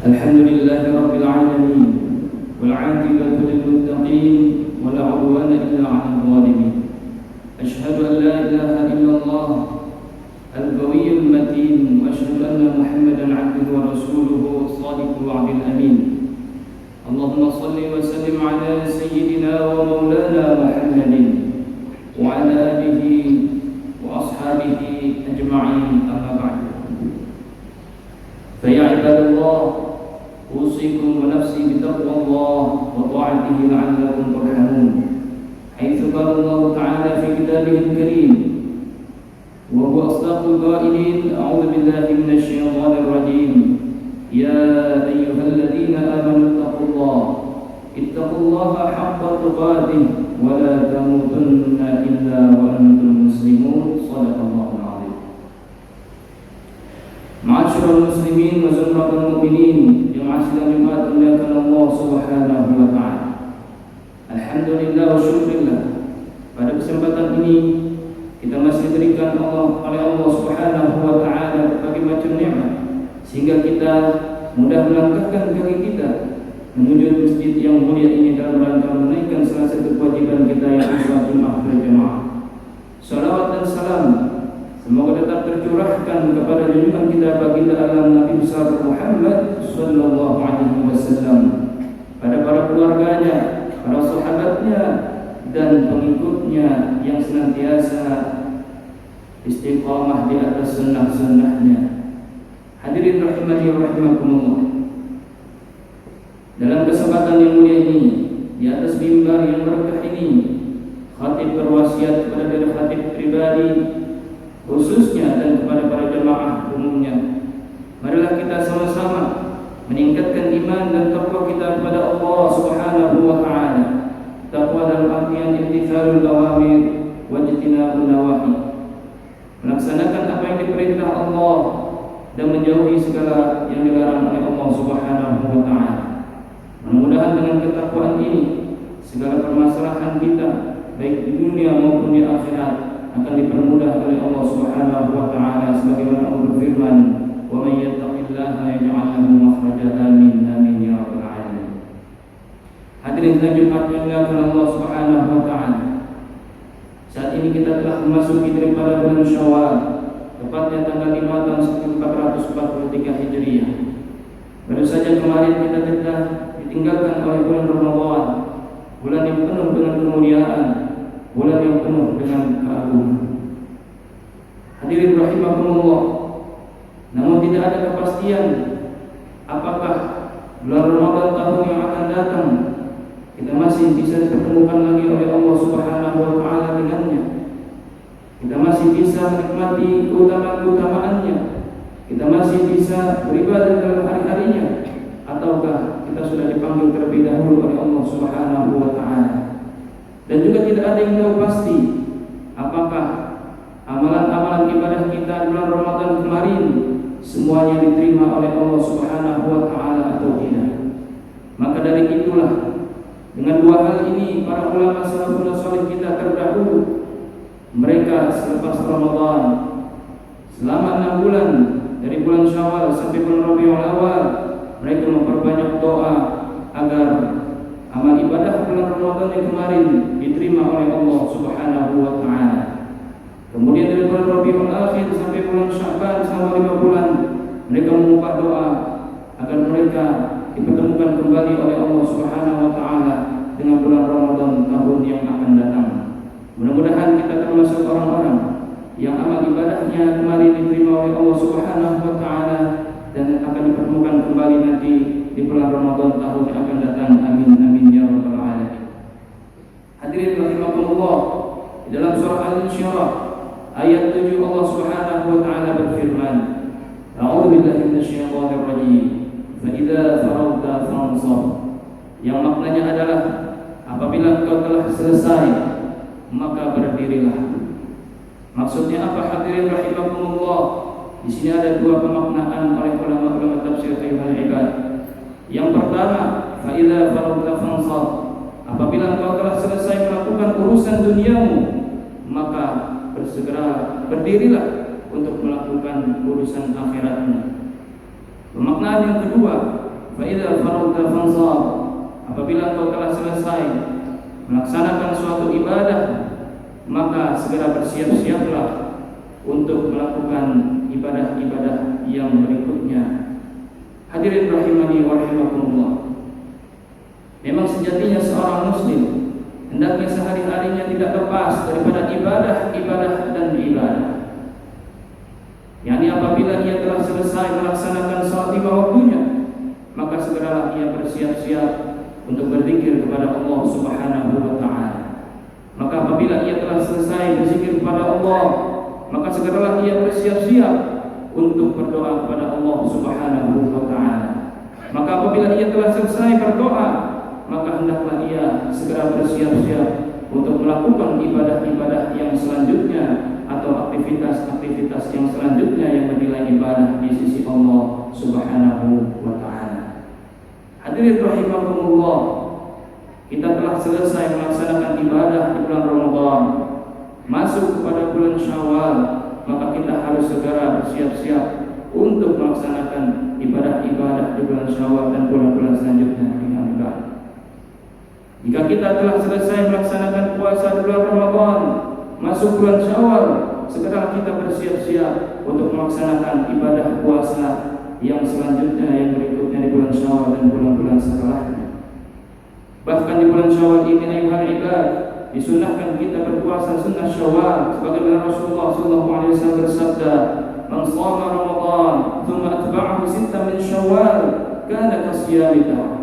الحمد لله رب العالمين والعاقبة للمتقين ولا عدوان إلا على الظالمين. أشهد أن لا إله إلا الله القوي المتين، وأشهد أن محمدا عبده ورسوله الصادق الوعد الأمين. اللهم صل وسلم على سيدنا ومولانا محمد وعلى آله وأصحابه أجمعين، أما بعد. فيا عباد الله، أوصيكم ونفسي بتقوى الله وطاعته لعلكم ترحمون، حيث قال الله تعالى في كتابه الكريم وهو أصدق القائلين: أعوذ بالله من الشيطان الرجيم، يا أيها الذين آمنوا اتقوا الله حق تقاته ولا تموتن إلا وأنتم مسلمون. صدق الله العظيم. Ma'asyiral muslimin wa zumratul mu'minin, jemaah sidang Jumat dimuliakan Allah Subhanahu wa taala. Alhamdulillah wa syukurillah, pada kesempatan ini kita masih diberikan oleh Allah Subhanahu wa taala berbagai macam nikmat, sehingga kita mudah melangkahkan kaki kita menuju masjid yang mulia ini dalam rangka menaikkan salah satu kewajiban kita yang sholat Jumat berjamaah. Salawat dan salam semoga tetap tercurahkan kepada junjungan kita baginda alam Nabi besar Muhammad sallallahu alaihi wasallam, pada para keluarganya, para sahabatnya dan pengikutnya yang senantiasa istiqamah di atas sunnah-sunnahnya. Hadirin rahimani wa rahimakumullah, dalam kesempatan yang mulia ini, di atas mimbar yang berkah ini, khatib berwasiat kepada diri khatib pribadi khususnya dan kepada para jemaah umumnya, marilah kita sama-sama meningkatkan iman dan takwa kita kepada Allah Subhanahu wa taala. Takwa dalam artian imtithalul awamir wa ijtinabun nawahi, melaksanakan apa yang diperintah Allah dan menjauhi segala yang dilarang oleh Allah Subhanahu wa taala. Mudah-mudahan dengan ketakwaan ini segala permasalahan kita baik di dunia maupun di akhirat akan dipermudah oleh Allah Subhanahu wa taala, sebagaimana Allah berfirman, "Wa may yattaqillaha yaj'al lahu makhraja." Amin amin ya rabbal alamin. Hadirin Jumat yang dimuliakan Allah Subhanahu wa taala, saat ini kita telah memasuki daripada bulan Syawal, tepatnya tanggal 5 tahun 1443 Hijriah. Baru saja kemarin kita telah ditinggalkan oleh bulan Ramadan, bulan yang penuh dengan kemuliaan, bulan yang penuh dengan keagungan. Hadirin rahimakumullah, namun tidak ada kepastian apakah bulan Ramadan tahun yang akan datang kita masih bisa dipertemukan lagi oleh Allah Subhanahu wa taala dengannya. Kita masih bisa menikmati keutamaan-keutamaannya, kita masih bisa beribadah dalam hari-harinya, ataukah kita sudah dipanggil terlebih dahulu oleh Allah Subhanahu wa taala. Dan juga tidak ada yang tahu pasti apakah amalan-amalan ibadah kita bulan Ramadan kemarin semuanya diterima oleh Allah Subhanahu wa taala atau tidak. Maka dari itulah, dengan dua hal ini para ulama salafun salih kita terdahulu, mereka selepas Ramadan selama 6 bulan, dari bulan Syawal sampai bulan Rabiul Awal, mereka memperbanyak doa agar amal ibadah bulan Ramadan yang kemarin diterima oleh Allah Subhanahu wa taala. Kemudian dari bulan Rabiul Akhir sampai bulan Sya'ban selama 5 bulan, mereka mengubah doa agar mereka dipertemukan kembali oleh Allah Subhanahu wa taala dengan bulan Ramadan tahun yang akan datang. Mudah-mudahan kita termasuk orang-orang yang amal ibadahnya kemarin diterima oleh Allah Subhanahu wa taala dan akan dipertemukan kembali nanti di bulan Ramadan tahun yang akan datang. Amin amin ya rabbal alamin. Hadirin rahimakumullah, di dalam surah Al-Insyirah ayat 7 Allah Subhanahu wa taala berfirman, A'udzu billahi minasyaitonir rajim, fa idza faragta fansab, yang maknanya adalah apabila engkau telah selesai maka berdirilah. Maksudnya apa hadirin rahimakumullah? Di sini ada dua pemaknaan oleh ulama-ulama tafsir Fathul Ibad. Yang pertama, fa idza faragta fansab, apabila engkau telah selesai melakukan urusan duniamu, maka berdirilah untuk melakukan urusan akhiratmu. Pemaknaan yang kedua, fa idza faragta fansab, apabila engkau telah selesai melaksanakan suatu ibadah, maka segera bersiap-siaplah untuk melakukan ibadah-ibadah yang berikutnya. Hadirin rahimani wa rahimakumullah. Memang sejatinya seorang muslim hendaknya sehari-harinya tidak lepas daripada ibadah dan ibadah. Yani apabila ia telah selesai melaksanakan salat lima waktunya, maka segeralah ia bersiap-siap untuk berzikir kepada Allah Subhanahu wa taala. Maka apabila ia telah selesai berzikir kepada Allah, maka segeralah ia bersiap-siap untuk berdoa kepada Allah Subhanahu wa taala. Maka apabila ia telah selesai berdoa, maka hendaklah ia segera bersiap-siap untuk melakukan ibadah-ibadah yang selanjutnya atau aktivitas-aktivitas yang selanjutnya yang bernilai ibadah di sisi Allah Subhanahu wa taala. Hadirin rahimakumullah, kita telah selesai melaksanakan ibadah di bulan Ramadan, masuk kepada bulan Syawal, maka kita harus segera bersiap-siap untuk melaksanakan ibadah-ibadah di bulan Syawal dan bulan-bulan selanjutnya. Jika kita telah selesai melaksanakan puasa di bulan Ramadan, masuk bulan Syawal, segera kita bersiap-siap untuk melaksanakan ibadah puasa yang selanjutnya, yang berikutnya di bulan Syawal dan bulan-bulan setelahnya. Bahkan di bulan Syawal ini ayuhal ibad, disunahkan kita berpuasa sunnah Syawal, sebagaimana Rasulullah SAW bersabda, "Man shoma Ramadan, thumma atba'ahu sittan min Syawal, kana kasiyami dahar."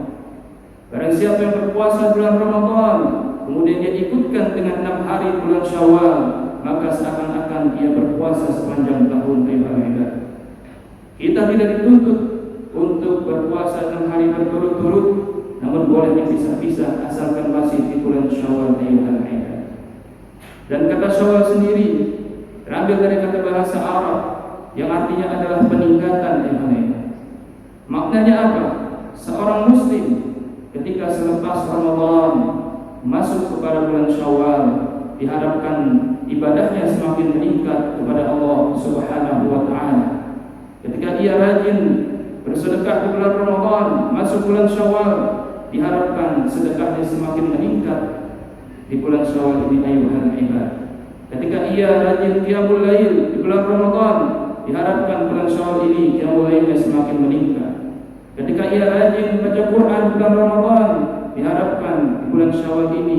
Barang siapa yang berpuasa bulan Ramadan, kemudian dia ikutkan dengan 6 hari bulan Syawal, maka seakan-akan dia berpuasa sepanjang tahun. Kita tidak dituntut untuk berpuasa 6 hari berturut-turut, namun boleh dipisah-pisah asalkan masih di bulan Syawal. Dan kata Syawal sendiri terambil dari kata bahasa Arab yang artinya adalah peningkatan. Maknanya apa? Seorang muslim ketika selepas Ramadan masuk kepada bulan Syawal, diharapkan ibadahnya semakin meningkat kepada Allah Subhanahu wa taala. Ketika ia rajin bersedekah di bulan Ramadan, masuk bulan Syawal, diharapkan sedekahnya semakin meningkat di bulan Syawal ini ayuhal ibad. Ketika ia rajin qiyamul lail di bulan Ramadan, diharapkan bulan Syawal ini qiyamul lailnya semakin meningkat. Ketika ia rajin baca Quran di bulan Ramadan, diharapkan di bulan Syawal ini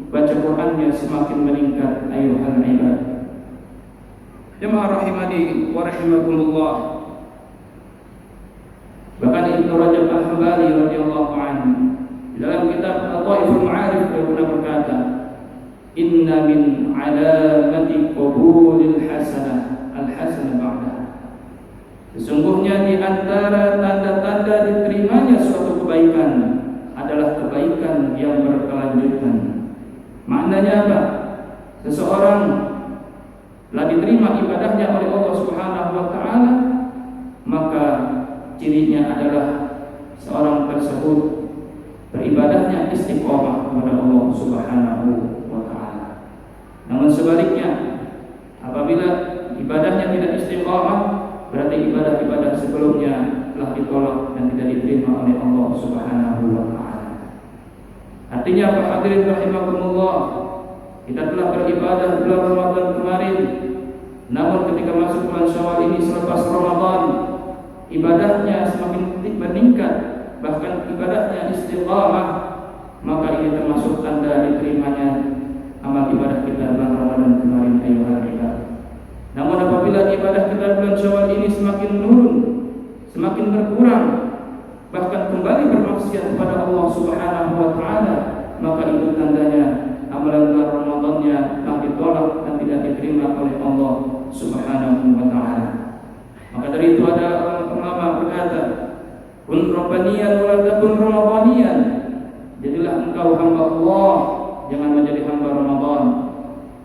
baca Qurannya semakin meningkat ayuhal ibad. Jemaah rahimani wa rahimakumullah. Bahkan Ibnu Rajab Al-Hambali radhiyallahu anhu dalam kitab Al-Taiful Ma'arif beliau berkata, "Inna min alamati qabulil hasanah al-hasanah ba'da." Sesungguhnya di antara tanda-tanda diterimanya suatu kebaikan adalah kebaikan yang berkelanjutan. Maknanya apa? Seseorang telah diterima ibadahnya oleh Allah Subhanahu wa taala, maka cirinya adalah seorang tersebut beribadahnya istiqomah kepada Allah Subhanahu wa taala. Namun sebaliknya, apabila ibadahnya tidak istiqomah, berarti ibadah-ibadah sebelumnya telah ditolak dan tidak diterima oleh Allah Subhanahu wa taala. Artinya apa hadirin rahimakumullah? Kita telah beribadah bulan Ramadan kemarin, namun ketika masuk bulan Syawal ini selepas Ramadan, ibadahnya semakin meningkat, bahkan ibadahnya istiqamah, maka ini termasuk tanda diterimanya amal ibadah kita bulan Ramadan kemarin ayuhal ibad. Namun apabila ibadah kita bulan Syawal ini semakin menurun, semakin berkurang, bahkan kembali bermaksiat kepada Allah Subhanahu wa taala, maka itu tandanya amalan bulan Ramadannya telah ditolak dan tidak diterima oleh Allah Subhanahu wa taala. Maka dari itu ada ulama berkata, "Kun rabbaniyan wa la takun ramadhaniyan." Jadilah engkau hamba Allah, jangan menjadi hamba Ramadan.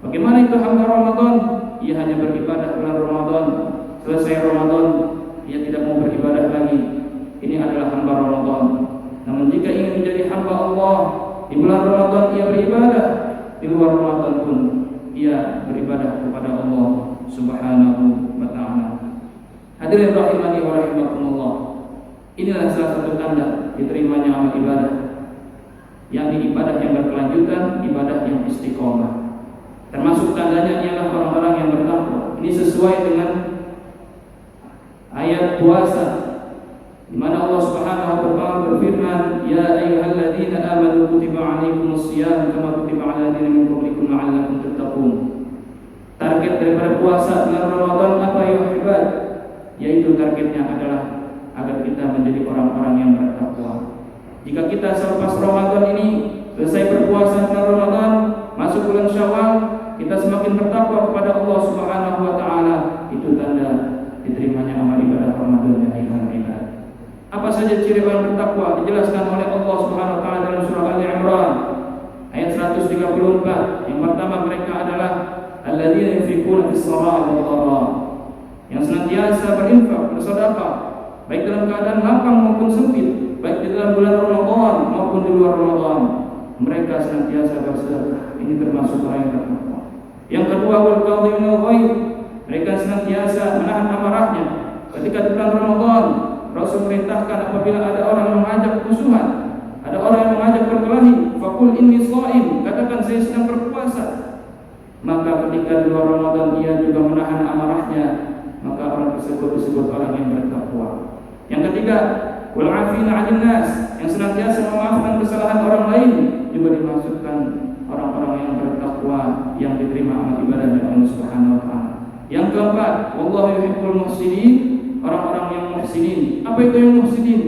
Bagaimana itu hamba Ramadan? Ia hanya beribadah bulan Ramadan, selesai Ramadan ia tidak mau beribadah lagi. Ini adalah hamba Ramadan. Namun jika ingin menjadi hamba Allah, di bulan Ramadan ia beribadah, di luar Ramadan pun ia beribadah kepada Allah Subhanahu wa taala. Hadirin rahimani wa rahimakumullah. Inilah salah satu tanda diterimanya amal ibadah, yakni ibadah yang berkelanjutan, ibadah yang istiqomah. Termasuk tandanya ialah orang-orang yang bertakwa. Ini sesuai dengan ayat puasa, di mana Allah Subhanahu wa taala berfirman, "Ya ayyuhalladzina amanu kutiba 'alaikumus-shiyam kama kutiba 'alal ladzina min qablikum la'allakum tattaqun." Target daripada puasa bulan Ramadan apa ya ibad? Yaitu targetnya adalah agar kita menjadi orang-orang yang bertakwa. Jika kita selepas Ramadan ini selesai berpuasa bulan Ramadan, masuk bulan Syawal, kita semakin bertakwa kepada Allah Subhanahu wa taala, itu tanda diterimanya amal ibadah Ramadan yang ibadah. Apa saja ciri orang bertakwa dijelaskan oleh Allah Subhanahu wa taala dalam surah Ali Imran ayat 134. Yang pertama, mereka adalah alladzina yunfiquna fis-sarai wad-dharra, yang senantiasa berinfak, bersedekah, baik dalam keadaan lapang maupun sempit, baik di dalam bulan Ramadan maupun di luar Ramadan. Mereka senantiasa bersedekah. Ini termasuk orang yang bertakwa. Yang kedua, wal kadhiminal ghaidh, mereka senantiasa menahan amarahnya. Ketika di bulan Ramadan, Rasul perintahkan apabila ada orang yang mengajak kerusuhan, ada orang yang mengajak berkelahi, faqul inni shaim, katakan saya sedang berpuasa. Maka ketika di luar Ramadan dia juga menahan amarahnya, maka orang tersebut disebut orang yang bertakwa. Yang ketiga, wal 'afina 'anil nas, yang senantiasa memaafkan kesalahan orang lain, juga dimaksudkan orang-orang yang bertakwa yang diterima amal ibadahnya Allah Subhanahu wa taala. Yang keempat, wallahu yuhibbul muhsinin, orang-orang yang muhsinin. Apa itu yang muhsinin?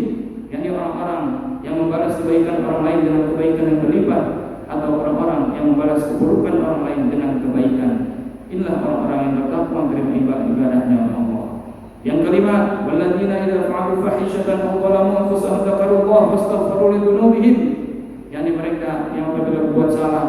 Yakni orang-orang yang membalas kebaikan orang lain dengan kebaikan yang berlipat, atau orang-orang yang membalas keburukan orang lain dengan kebaikan. Inilah orang-orang yang bertakwa menerima ibadahnya Allah. Yang kelima, walladzina idza fa'alu fahishatan aw zalamu anfusahum dzakarullaha fastaghfiru lidzunubihim, yakni mereka yang apabila berbuat salah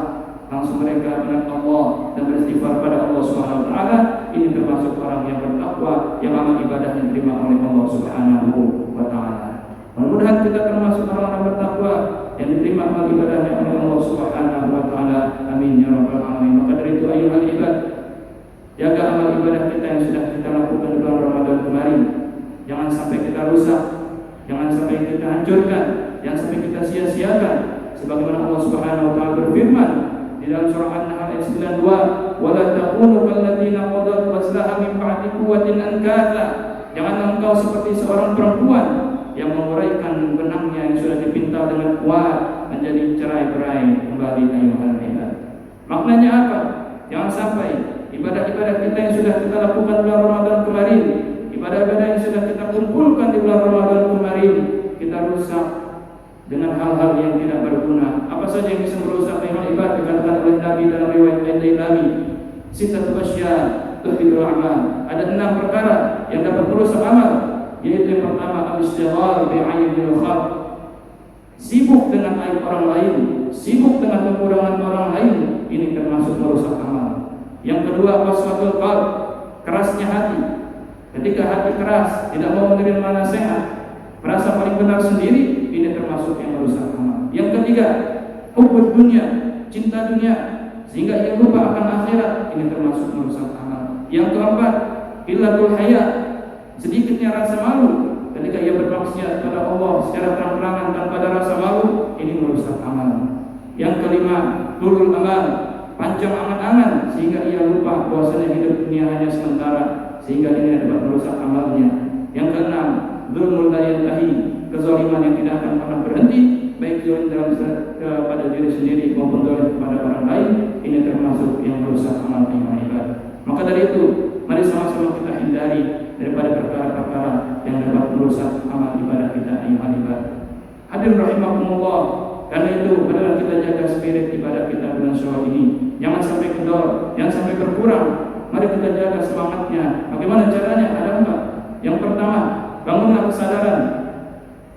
langsung mereka ingat Allah dan beristighfar pada Allah Subhanahu wa taala. Ini termasuk orang yang bertakwa yang amal ibadahnya diterima oleh Allah Subhanahu wa taala. Mudah-mudahan kita termasuk orang-orang bertakwa yang diterima amal ibadahnya oleh Allah Subhanahu wa taala. Amin ya rabbal alamin. Maka dari itu ayyuhal ibad, jaga amal ibadah kita yang sudah kita lakukan di bulan Ramadan kemarin. Jangan sampai kita rusak, jangan sampai kita hancurkan, jangan sampai kita sia-siakan. Sebagaimana Allah Subhanahu wa taala berfirman di dalam surah An-Nahl ayat 92, "Wa la takunu kalladzina qadat waslaha min ba'di quwwatin ankatha." Janganlah engkau seperti seorang perempuan yang menguraikan benangnya yang sudah dipintal dengan kuat menjadi cerai-berai kembali ayuhan ibad. Maknanya apa? Jangan sampai ibadah-ibadah kita yang sudah kita lakukan bulan Ramadan kemarin, ibadah-ibadah yang sudah kita kumpulkan di bulan Ramadan kemarin, kita rusak dengan hal-hal yang tidak berguna. Apa saja yang bisa merusak amal ibadah dikatakan oleh Nabi dalam riwayat Al-Dailami, sittatu asya tuhidul amal. Ada 6 perkara yang dapat merusak amal, yaitu yang pertama al-istighal bi'aynil khalq, sibuk dengan aib orang lain, sibuk dengan kekurangan orang lain, ini termasuk merusak amal. Yang kedua, qaswatul qalb, kerasnya hati. Ketika hati keras, tidak mau menerima nasihat, merasa paling benar sendiri, ini termasuk yang merusak amal. Yang ketiga, hubbud dunya, cinta dunia, sehingga ia lupa akan akhirat, ini termasuk merusak amal. Yang keempat, qillatul haya, sedikitnya rasa malu ketika ia bermaksiat kepada Allah secara terang-terangan tanpa ada rasa malu, ini merusak amal. Yang kelima, tulul amal, panjang angan-angan sehingga ia lupa bahwasanya hidup dunia hanya sementara, sehingga ini dapat merusak amalnya. Yang keenam, dzulmul la yantahi, kezaliman yang tidak akan pernah berhenti, baik zalim dalam kepada diri sendiri maupun zalim kepada orang lain, ini termasuk yang merusak amal iman ibadah. Maka dari itu, mari sama-sama kita hindari daripada perkara-perkara yang dapat merusak amal ibadah kita, iman ibadah. Hadirin rahimakumullah, karena itu adalah kita jaga spirit ibadah kita bulan Syawal ini. Jangan sampai kendor, jangan sampai berkurang. Mari kita jaga semangatnya. Bagaimana caranya? Ada 4. Yang pertama, bangunlah kesadaran.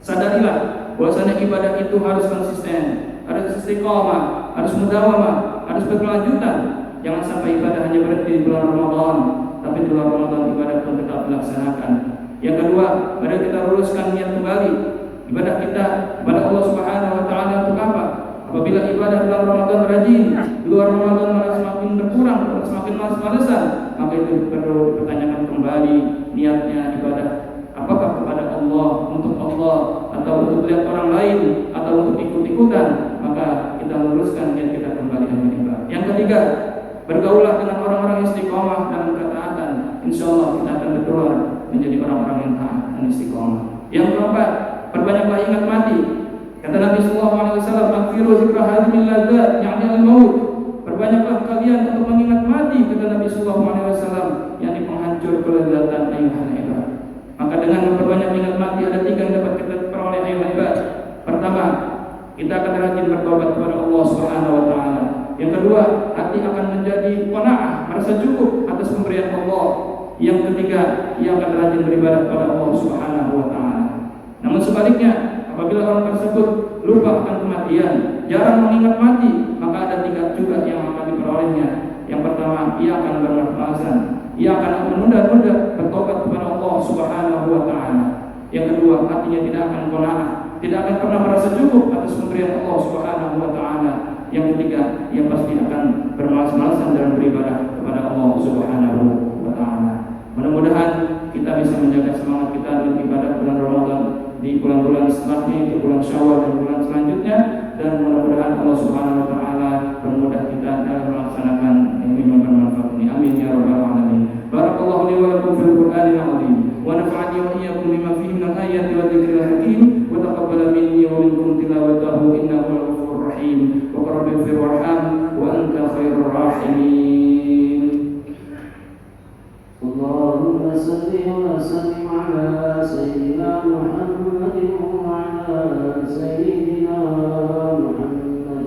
Sadarilah bahwasanya ibadah itu harus konsisten, harus istiqamah, harus mudawamah, harus berkelanjutan. Jangan sampai ibadah hanya berhenti di bulan Ramadan, tapi di luar Ramadan ibadah pun tetap dilaksanakan. Yang kedua, mari kita luruskan niat kembali ibadah kita kepada Allah Subhanahu wa taala untuk apa? Apabila ibadah bulan Ramadan rajin, di luar Ramadan malah semakin berkurang, semakin malas-malesan, maka itu perlu dipertanyakan kembali niatnya ibadah. Apakah kepada Allah, untuk Allah, atau untuk melihat orang lain atau untuk ikut-ikutan, maka kita luruskan niat kita kembali ibadah. Yang ketiga, bergaulah dengan orang-orang istiqomah dalam ketaatan. Insya Allah kita akan berkeluar menjadi orang-orang yang taat dan istiqomah. Yang keempat, perbanyaklah ingat mati. Kata Nabi Sallallahu Alaihi Wasallam, "Akhiru zikra hadhil ladzat, yakni al-maut." Perbanyaklah kalian untuk mengingat mati, kata Nabi Sallallahu Alaihi Wasallam, yakni penghancur kelezatan ayuhal ibad. Maka dengan memperbanyak ingat mati ada 3 yang dapat kita peroleh ayuhal ibad. Pertama, kita akan rajin bertobat kepada Allah Subhanahu Wa Taala. Yang kedua, hati akan menjadi qanaah, merasa cukup atas pemberian Allah. Yang ketiga, ia akan rajin beribadah kepada Allah Subhanahu Wa Taala. Namun sebaliknya, apabila orang tersebut lupa akan kematian, jarang mengingat mati, maka ada 3 juga yang akan diperolehnya. Yang pertama, ia akan bermalas-malasan, ia akan menunda-nunda bertobat kepada Allah Subhanahu Wa Taala. Yang kedua, hatinya tidak akan qanaah, tidak akan pernah merasa cukup atas pemberian Allah Subhanahu Wa Taala. Yang ketiga, ia pasti akan bermalas-malasan dalam beribadah kepada Allah Subhanahu Wa Taala. Mudah-mudahan kita bisa menjaga semangat kita dalam ibadah bulan Ramadan di bulan-bulan setelahnya, di bulan Syawal dan bulan selanjutnya, dan mudah-mudahan Allah Subhanahu Wa Taala permudah kita dalam melaksanakan yang bermanfaat ini. Amin ya rabbal alamin. Barakallahu li wa lakum fil Qur'anil azim wa nafa'ani wa iyyakum bima fihi min al-ayati wa dzikril hakim wa taqabbala minni wa minkum tilawatahu innahu al-ghafurur rahim wa rabbighfir warham wa anta khairur rahimin. اللهم صل وسلم على سيدنا محمد وعلى سيدنا محمد.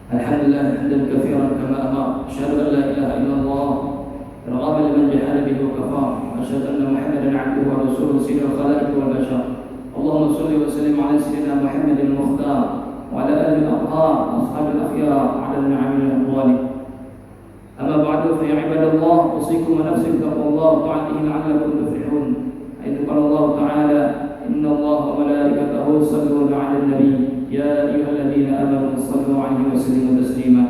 الحمد لله حمدا كثيرا كما أمر. أشهد أن لا إله إلا الله رغبا لمن جحد به وكفر. أشهد أن محمدا عبده ورسوله سيد الخلائق والبشر. اللهم صل وسلم على سيدنا محمد المختار وعلى آله الأطهار أصحاب الأخيار على النعم والأموال. أما بعد فيا عباد الله أوصيكم ونفسي بتقوى الله وطاعته لعلكم تفلحون. حيث قال الله تعالى: إن الله وملائكته يصلون على النبي يا أيها الذين آمنوا صلوا عليه وسلموا تسليما.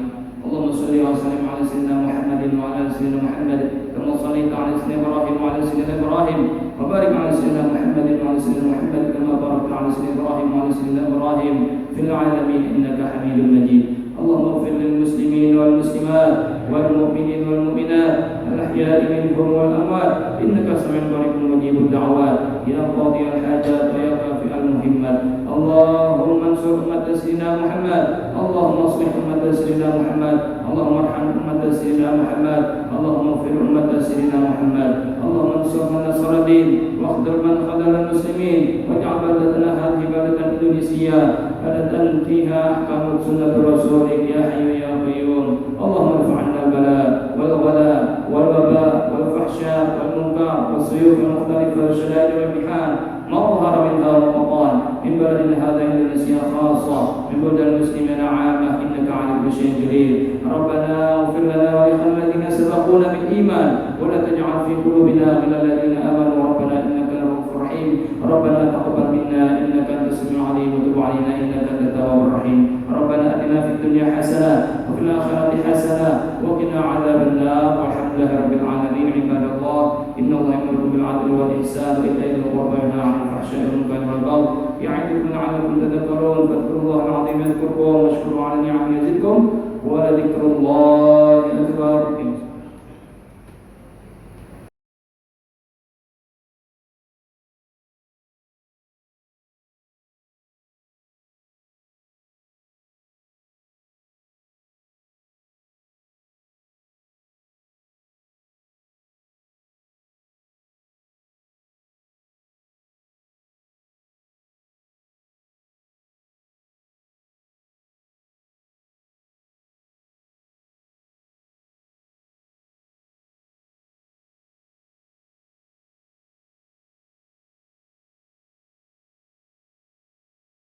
اللهم صل وسلم على سيدنا محمد وعلى سيدنا محمد كما صليت على سيدنا إبراهيم وعلى سيدنا إبراهيم، وبارك على سيدنا محمد وعلى سيدنا محمد كما باركت على سيدنا إبراهيم وعلى سيدنا إبراهيم في العالمين إنك حميد مجيد. اللهم اغفر للمسلمين والمسلمات والمؤمنين والمؤمنات الأحياء منهم والأموات إنك سميع قريب مجيب الدعوات يا قاضي الحاجات ويا كافئ المهمات. اللهم انصر أمة سيدنا محمد، اللهم اصلح أمة سيدنا محمد، اللهم ارحم أمة سيدنا محمد، اللهم اغفر أمة سيدنا محمد. اللهم انصر من نصر الدين واخذل من خذل المسلمين، واجعل بلدتنا هذه بلدة إندونيسية بلدة فيها أحكام سنة رسولك يا حي يا قيوم. اللهم ارفع عنا البلاء والغلاء والوباء والفحشاء والمنكر والسيوف المختلفة والشدائد والمحن ما ظهر منها وبطن من بلدنا هذا إندونيسيا خاصة، من بلد المسلمين عامة، إنك على كل شيء قدير. ربنا اغفر لنا ولإخواننا الذين سبقونا بالإيمان ولا تجعل في قلوبنا غلا للذين آمنوا ربنا إنك رؤوف رحيم. ربنا تقبل منا إنك أنت السميع العليم وتب علينا إنك أنت التواب الرحيم. ربنا آتنا في الدنيا حسنة وفي الآخرة حسنة وقنا عذاب النار والحمد لله رب العالمين. عباد الله إن الله يأمركم بالعدل والإحسان وإيتاء ذي القربى وينهى عن الفحشاء والمنكر والبغي يعظكم لعلكم تذكرون. فاذكروا الله العظيم يذكركم واشكروا على نعمه يزدكم ولذكر الله